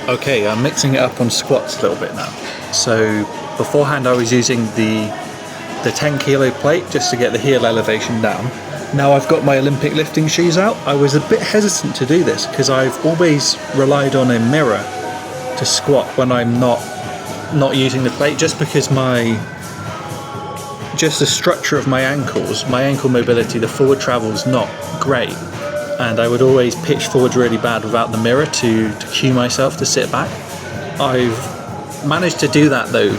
Okay, I'm mixing it up on squats a little bit now. So beforehand I was using the 10 kilo plate just to get the heel elevation down. Now I've got my Olympic lifting shoes out. I was a bit hesitant to do this because I've always relied on a mirror to squat when I'm not using the plate, just because just the structure of my ankles, my ankle mobility, the forward travel is not great, and I would always pitch forward really bad without the mirror to cue myself to sit back. I've managed to do that though,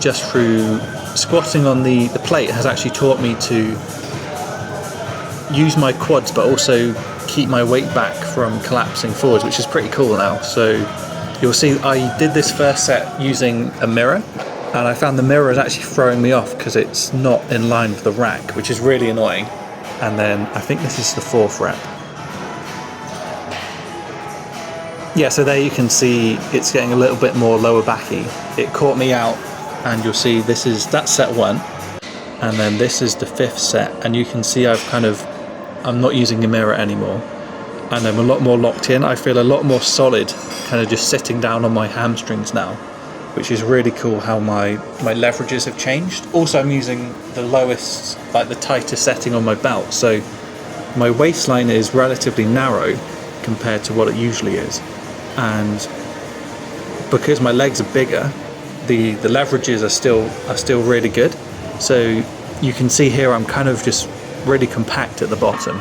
just through squatting on the plate has actually taught me to use my quads but also keep my weight back from collapsing forwards, which is pretty cool now. So you'll see I did this first set using a mirror, and I found the mirror is actually throwing me off because it's not in line with the rack, which is really annoying. And then I think this is the 4th rep. Yeah, so there you can see it's getting a little bit more lower backy. It caught me out, and you'll see that's set 1, and then this is the 5th set, and you can see I'm not using a mirror anymore, and I'm a lot more locked in. I feel a lot more solid, kind of just sitting down on my hamstrings now, which is really cool how my leverages have changed. Also, I'm using the lowest, like the tightest setting on my belt, so my waistline is relatively narrow compared to what it usually is, and because my legs are bigger, the leverages are still really good. So you can see here I'm kind of just really compact at the bottom,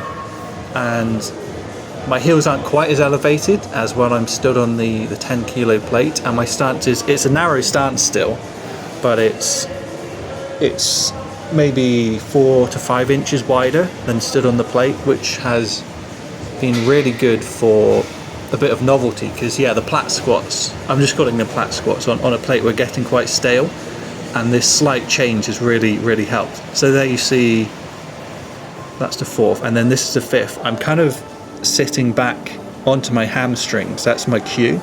and my heels aren't quite as elevated as when I'm stood on the 10 kilo plate, and my stance it's a narrow stance still, but it's maybe 4 to 5 inches wider than stood on the plate, which has been really good for a bit of novelty, because the plat squats, I'm just calling them plat squats, on a plate were getting quite stale, and this slight change has really helped. So there you see that's the 4th, and then this is the 5th. I'm kind of sitting back onto my hamstrings, that's my cue,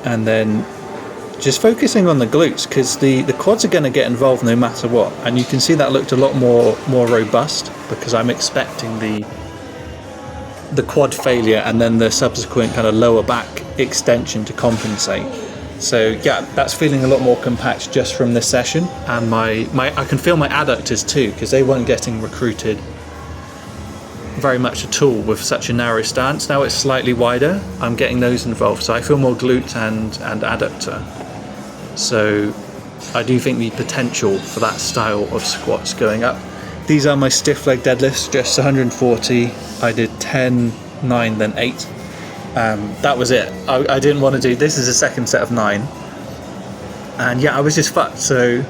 and then just focusing on the glutes, because the quads are going to get involved no matter what, and you can see that looked a lot more robust because I'm expecting the quad failure and then the subsequent kind of lower back extension to compensate. So yeah, that's feeling a lot more compact just from this session, and I can feel my adductors too, because they weren't getting recruited very much at all with such a narrow stance. Now it's slightly wider, I'm getting those involved, so I feel more glute and adductor. So I do think the potential for that style of squats going up. These are my stiff leg deadlifts, just 140. I did 10, 9, then 8. That was it. I didn't want to do, this is a second set of 9. And yeah, I was just fucked. So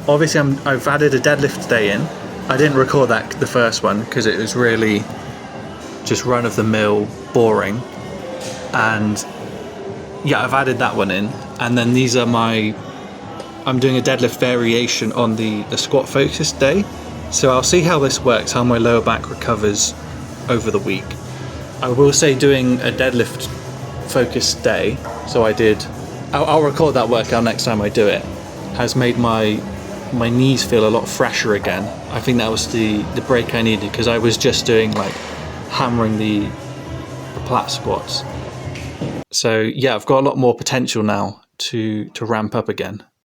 obviously I've added a deadlift today in. I didn't record that, the first one, because it was really just run-of-the-mill, boring. And yeah, I've added that one in. And then these are I'm doing a deadlift variation on the squat focus day. So I'll see how this works, how my lower back recovers over the week. I will say doing a deadlift focused day, so I'll record that workout next time I do it, has made my knees feel a lot fresher again. I think that was the break I needed, because I was just doing like hammering the plat squats. So yeah, I've got a lot more potential now to ramp up again.